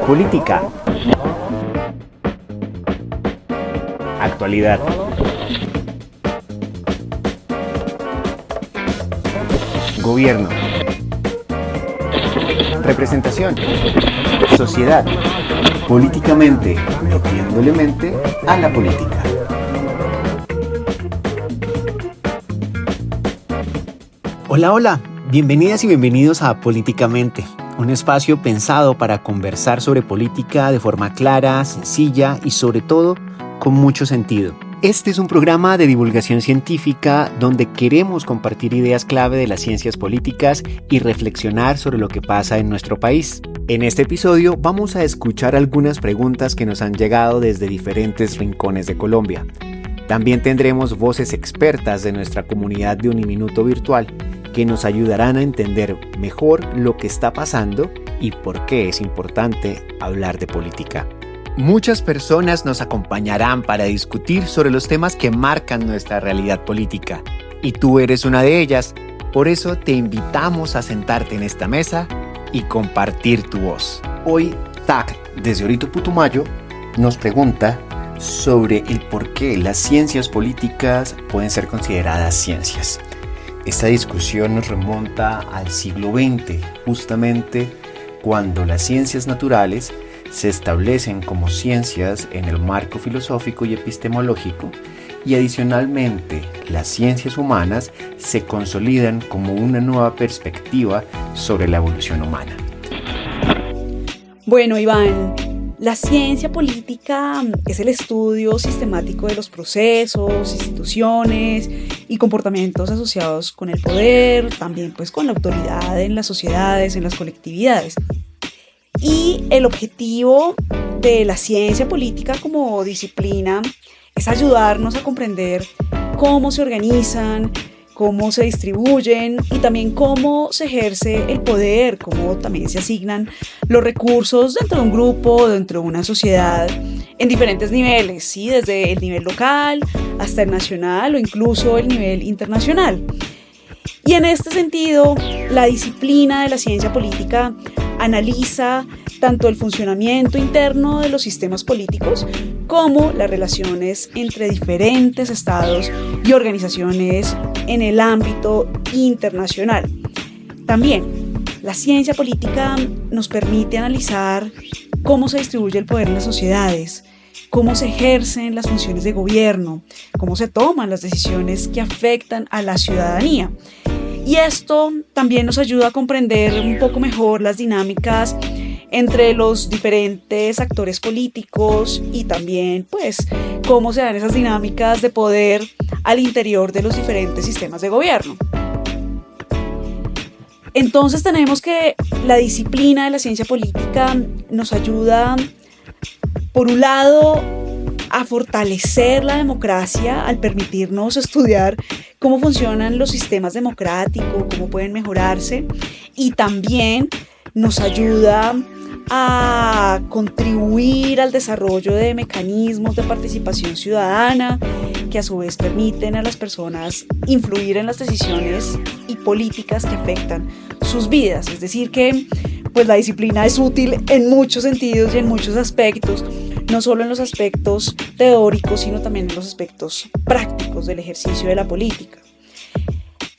Política. Actualidad. Gobierno. Representación. Sociedad. Políticamente, metiéndole mente a la política. Hola, hola. Bienvenidas y bienvenidos a Políticamente, un espacio pensado para conversar sobre política de forma clara, sencilla y sobre todo con mucho sentido. Este es un programa de divulgación científica donde queremos compartir ideas clave de las ciencias políticas y reflexionar sobre lo que pasa en nuestro país. En este episodio vamos a escuchar algunas preguntas que nos han llegado desde diferentes rincones de Colombia. También tendremos voces expertas de nuestra comunidad de Uniminuto Virtual que nos ayudarán a entender mejor lo que está pasando y por qué es importante hablar de política. Muchas personas nos acompañarán para discutir sobre los temas que marcan nuestra realidad política. Y tú eres una de ellas, por eso te invitamos a sentarte en esta mesa y compartir tu voz. Hoy, TAC, desde Orito Putumayo, nos pregunta sobre el por qué las ciencias políticas pueden ser consideradas ciencias. Esta discusión nos remonta al siglo XX, justamente cuando las ciencias naturales se establecen como ciencias en el marco filosófico y epistemológico y adicionalmente las ciencias humanas se consolidan como una nueva perspectiva sobre la evolución humana. Bueno, Iván, la ciencia política es el estudio sistemático de los procesos, instituciones y comportamientos asociados con el poder, también pues con la autoridad en las sociedades, en las colectividades. Y el objetivo de la ciencia política como disciplina es ayudarnos a comprender cómo se organizan, cómo se distribuyen y también cómo se ejerce el poder, cómo también se asignan los recursos dentro de un grupo, dentro de una sociedad, en diferentes niveles, ¿sí? Desde el nivel local hasta el nacional o incluso el nivel internacional. Y en este sentido, la disciplina de la ciencia política analiza tanto el funcionamiento interno de los sistemas políticos como las relaciones entre diferentes estados y organizaciones en el ámbito internacional. También, la ciencia política nos permite analizar cómo se distribuye el poder en las sociedades, cómo se ejercen las funciones de gobierno, cómo se toman las decisiones que afectan a la ciudadanía. Y esto también nos ayuda a comprender un poco mejor las dinámicas entre los diferentes actores políticos y también pues cómo se dan esas dinámicas de poder al interior de los diferentes sistemas de gobierno. Entonces tenemos que la disciplina de la ciencia política nos ayuda, por un lado, a fortalecer la democracia al permitirnos estudiar cómo funcionan los sistemas democráticos, cómo pueden mejorarse, y también nos ayuda a contribuir al desarrollo de mecanismos de participación ciudadana que a su vez permiten a las personas influir en las decisiones y políticas que afectan sus vidas. Es decir que pues la disciplina es útil en muchos sentidos y en muchos aspectos, no solo en los aspectos teóricos, sino también en los aspectos prácticos del ejercicio de la política.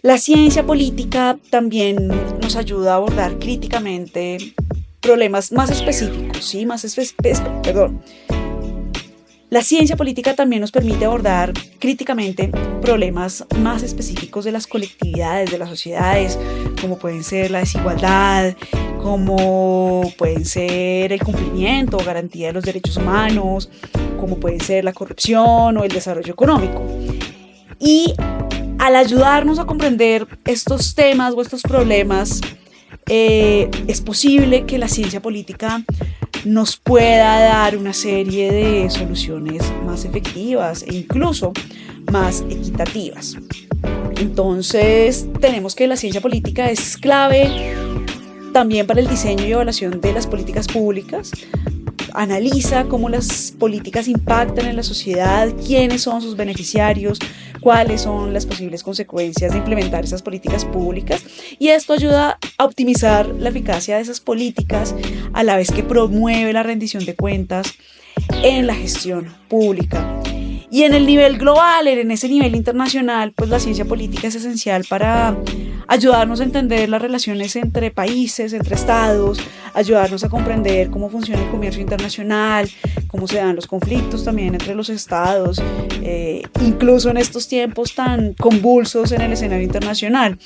La ciencia política también nos ayuda a abordar críticamente problemas más específicos, ¿sí? La ciencia política también nos permite abordar críticamente problemas más específicos de las colectividades, de las sociedades, como pueden ser la desigualdad, como pueden ser el cumplimiento o garantía de los derechos humanos, como pueden ser la corrupción o el desarrollo económico. Y al ayudarnos a comprender estos temas o estos problemas, es posible que la ciencia política nos pueda dar una serie de soluciones más efectivas e incluso más equitativas. Entonces, tenemos que la ciencia política es clave también para el diseño y evaluación de las políticas públicas, analiza cómo las políticas impactan en la sociedad, quiénes son sus beneficiarios, cuáles son las posibles consecuencias de implementar esas políticas públicas, y esto ayuda a optimizar la eficacia de esas políticas a la vez que promueve la rendición de cuentas en la gestión pública. Y en el nivel global, en ese nivel internacional, pues la ciencia política es esencial para ayudarnos a entender las relaciones entre países, entre estados, ayudarnos a comprender cómo funciona el comercio internacional, cómo se dan los conflictos también entre los estados, incluso en estos tiempos tan convulsos en el escenario internacional.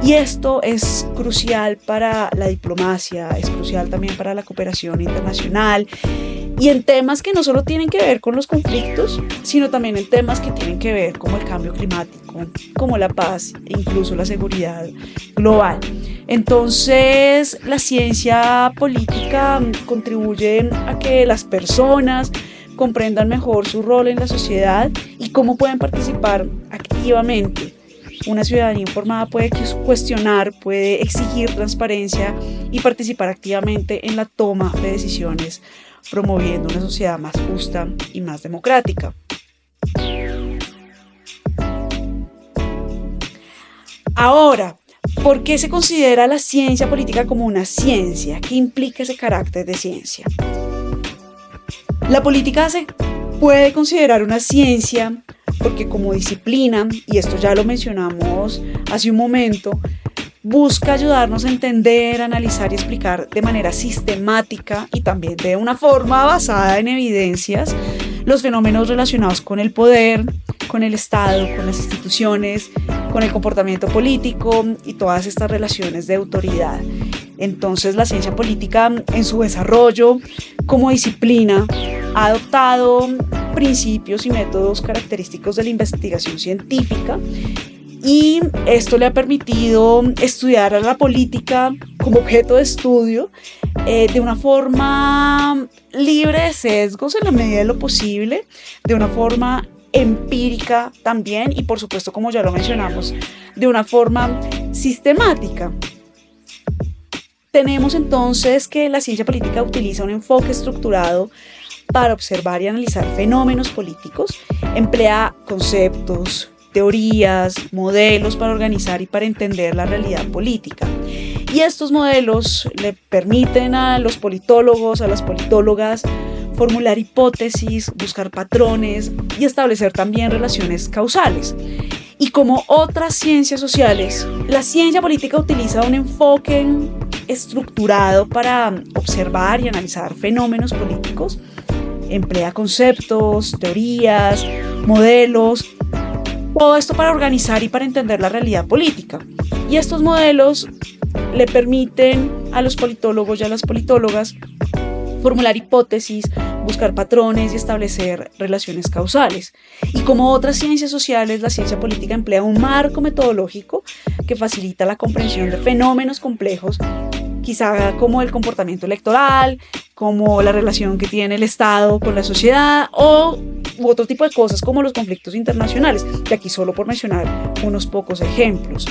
Y esto es crucial para la diplomacia, es crucial también para la cooperación internacional, y en temas que no solo tienen que ver con los conflictos, sino también en temas que tienen que ver como el cambio climático, como la paz e incluso la seguridad global. Entonces, la ciencia política contribuye a que las personas comprendan mejor su rol en la sociedad y cómo pueden participar activamente. Una ciudadanía informada puede cuestionar, puede exigir transparencia y participar activamente en la toma de decisiones, promoviendo una sociedad más justa y más democrática. Ahora, ¿por qué se considera la ciencia política como una ciencia? ¿Qué implica ese carácter de ciencia? La política se puede considerar una ciencia porque como disciplina, y esto ya lo mencionamos hace un momento, busca ayudarnos a entender, analizar y explicar de manera sistemática y también de una forma basada en evidencias los fenómenos relacionados con el poder, con el Estado, con las instituciones, con el comportamiento político y todas estas relaciones de autoridad. Entonces, la ciencia política en su desarrollo como disciplina ha adoptado principios y métodos característicos de la investigación científica, y esto le ha permitido estudiar a la política como objeto de estudio de una forma libre de sesgos en la medida de lo posible, de una forma empírica también y por supuesto, como ya lo mencionamos, de una forma sistemática. Tenemos entonces que la ciencia política utiliza un enfoque estructurado para observar y analizar fenómenos políticos, emplea conceptos, teorías, modelos para organizar y para entender la realidad política. Y estos modelos le permiten a los politólogos, a las politólogas, formular hipótesis, buscar patrones y establecer también relaciones causales. Y como otras ciencias sociales, la ciencia política utiliza un enfoque estructurado para observar y analizar fenómenos políticos, emplea conceptos, teorías, modelos, todo esto para organizar y para entender la realidad política. Y estos modelos le permiten a los politólogos y a las politólogas formular hipótesis, buscar patrones y establecer relaciones causales. Y como otras ciencias sociales, la ciencia política emplea un marco metodológico que facilita la comprensión de fenómenos complejos, quizá como el comportamiento electoral, como la relación que tiene el Estado con la sociedad u otro tipo de cosas como los conflictos internacionales, que aquí solo por mencionar unos pocos ejemplos.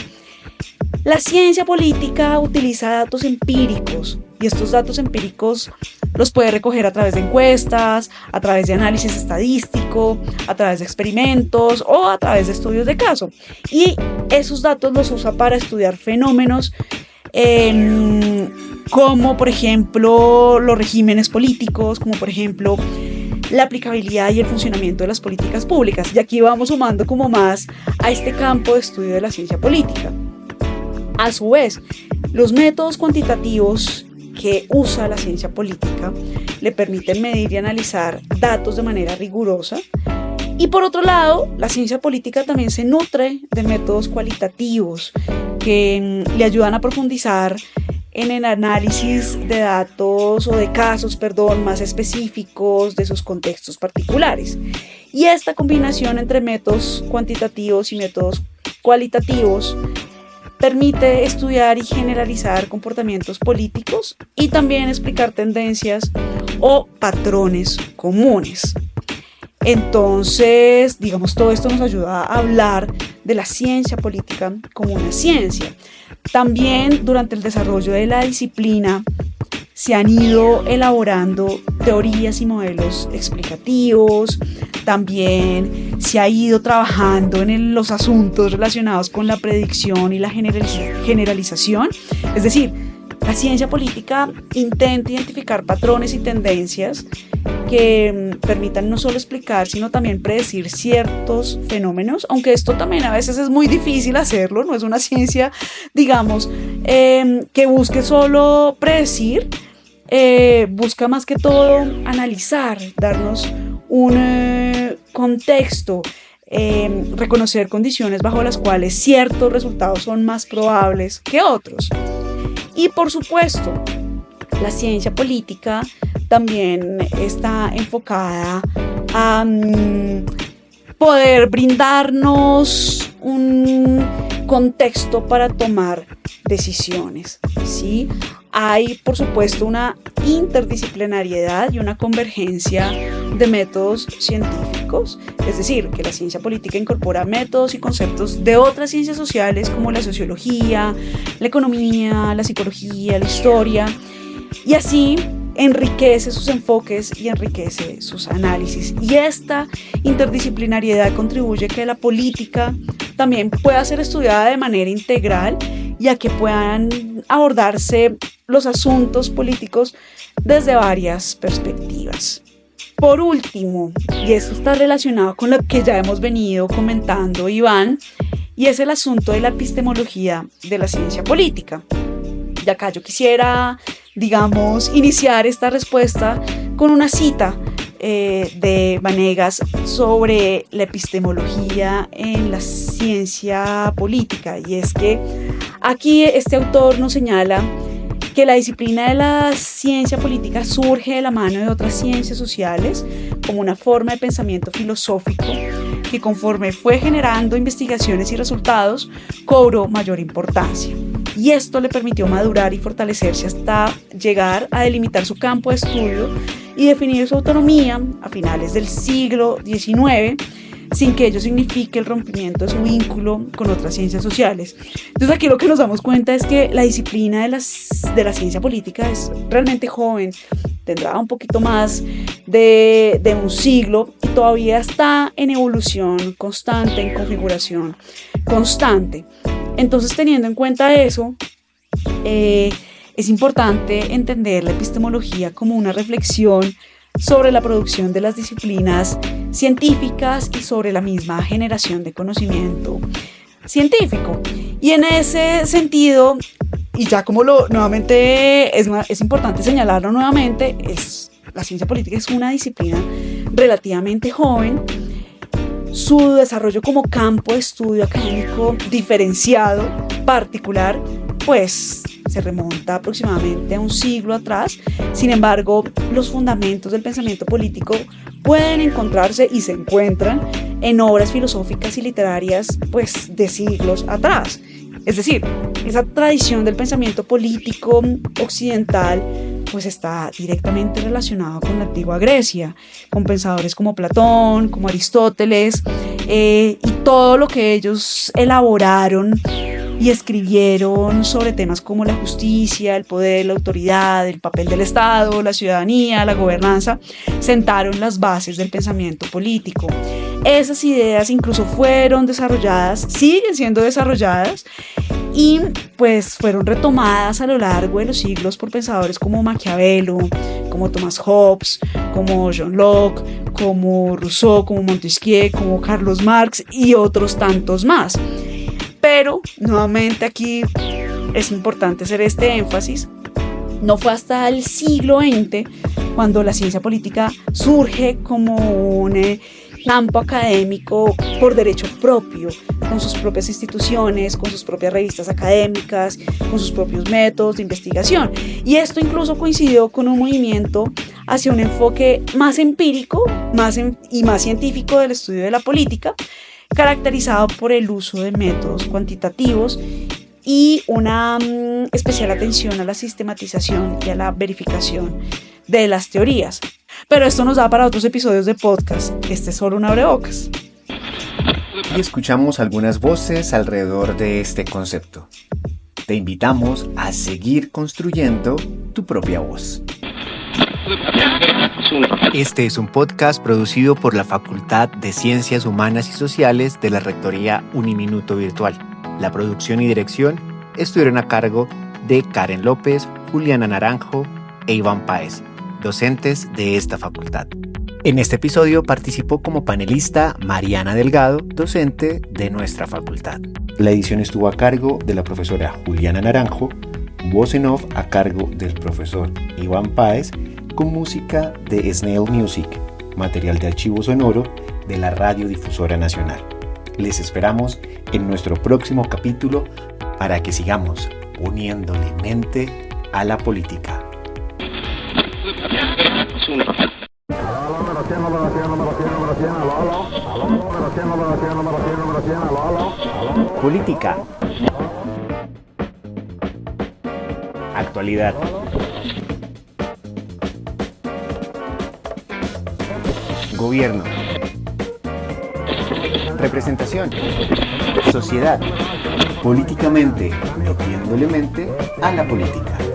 La ciencia política utiliza datos empíricos y estos datos empíricos los puede recoger a través de encuestas, a través de análisis estadístico, a través de experimentos o a través de estudios de caso. Y esos datos los usa para estudiar fenómenos como por ejemplo los regímenes políticos, como por ejemplo la aplicabilidad y el funcionamiento de las políticas públicas. Y aquí vamos sumando como más a este campo de estudio de la ciencia política. A su vez, los métodos cuantitativos que usa la ciencia política le permiten medir y analizar datos de manera rigurosa. Y por otro lado, la ciencia política también se nutre de métodos cualitativos que le ayudan a profundizar en el análisis de datos o de casos, más específicos de sus contextos particulares. Y esta combinación entre métodos cuantitativos y métodos cualitativos permite estudiar y generalizar comportamientos políticos y también explicar tendencias o patrones comunes. Entonces, digamos, todo esto nos ayuda a hablar de la ciencia política como una ciencia. También durante el desarrollo de la disciplina se han ido elaborando teorías y modelos explicativos. También se ha ido trabajando en los asuntos relacionados con la predicción y la generalización. Es decir, la ciencia política intenta identificar patrones y tendencias que permitan no solo explicar, sino también predecir ciertos fenómenos, aunque esto también a veces es muy difícil hacerlo, no es una ciencia, digamos, que busque solo predecir, busca más que todo analizar, darnos un contexto, reconocer condiciones bajo las cuales ciertos resultados son más probables que otros. Y por supuesto, la ciencia política también está enfocada a poder brindarnos un contexto para tomar decisiones, ¿sí? Hay, por supuesto, una interdisciplinariedad y una convergencia de métodos científicos, es decir, que la ciencia política incorpora métodos y conceptos de otras ciencias sociales como la sociología, la economía, la psicología, la historia, y así enriquece sus enfoques y enriquece sus análisis. Y esta interdisciplinariedad contribuye a que la política también pueda ser estudiada de manera integral y a que puedan abordarse los asuntos políticos desde varias perspectivas. Por último, y esto está relacionado con lo que ya hemos venido comentando, Iván, y es el asunto de la epistemología de la ciencia política. Y acá yo quisiera, digamos, iniciar esta respuesta con una cita de Vanegas sobre la epistemología en la ciencia política. Y es que aquí este autor nos señala que la disciplina de la ciencia política surge de la mano de otras ciencias sociales como una forma de pensamiento filosófico que, conforme fue generando investigaciones y resultados, cobró mayor importancia. Y esto le permitió madurar y fortalecerse hasta llegar a delimitar su campo de estudio y definir su autonomía a finales del siglo XIX, sin que ello signifique el rompimiento de su vínculo con otras ciencias sociales. Entonces aquí lo que nos damos cuenta es que la disciplina de la ciencia política es realmente joven, tendrá un poquito más de un siglo y todavía está en evolución constante, en configuración constante. Entonces, teniendo en cuenta eso, es importante entender la epistemología como una reflexión sobre la producción de las disciplinas científicas y sobre la misma generación de conocimiento científico. Y en ese sentido, y ya como nuevamente es importante señalarlo nuevamente, la ciencia política es una disciplina relativamente joven. Su desarrollo como campo de estudio académico diferenciado, particular, pues se remonta aproximadamente a un siglo atrás. Sin embargo, los fundamentos del pensamiento político pueden encontrarse y se encuentran en obras filosóficas y literarias pues de siglos atrás. Es decir, esa tradición del pensamiento político occidental pues está directamente relacionado con la antigua Grecia, con pensadores como Platón, como Aristóteles, y todo lo que ellos elaboraron y escribieron sobre temas como la justicia, el poder, la autoridad, el papel del Estado, la ciudadanía, la gobernanza, sentaron las bases del pensamiento político. Esas ideas incluso fueron desarrolladas, siguen siendo desarrolladas y pues fueron retomadas a lo largo de los siglos por pensadores como Maquiavelo, como Thomas Hobbes, como John Locke, como Rousseau, como Montesquieu, como Carlos Marx y otros tantos más. Pero nuevamente aquí es importante hacer este énfasis. No fue hasta el siglo XX cuando la ciencia política surge como un campo académico por derecho propio, con sus propias instituciones, con sus propias revistas académicas, con sus propios métodos de investigación. Y esto incluso coincidió con un movimiento hacia un enfoque más empírico y más científico del estudio de la política, caracterizado por el uso de métodos cuantitativos y una especial atención a la sistematización y a la verificación de las teorías. Pero esto nos da para otros episodios de podcast. Este es solo un abrebocas. Y escuchamos algunas voces alrededor de este concepto. Te invitamos a seguir construyendo tu propia voz. Este es un podcast producido por la Facultad de Ciencias Humanas y Sociales de la Rectoría Uniminuto Virtual. La producción y dirección estuvieron a cargo de Karen López, Juliana Naranjo e Iván Páez, docentes de esta facultad. En este episodio participó como panelista Mariana Delgado, docente de nuestra facultad. La edición estuvo a cargo de la profesora Juliana Naranjo, voz en off a cargo del profesor Iván Páez, con música de Snail Music, material de archivo sonoro de la Radiodifusora Nacional. Les esperamos en nuestro próximo capítulo para que sigamos poniéndole mente a la política. Política. Actualidad. Gobierno. Representación. Sociedad. Políticamente, metiéndole mente a la política.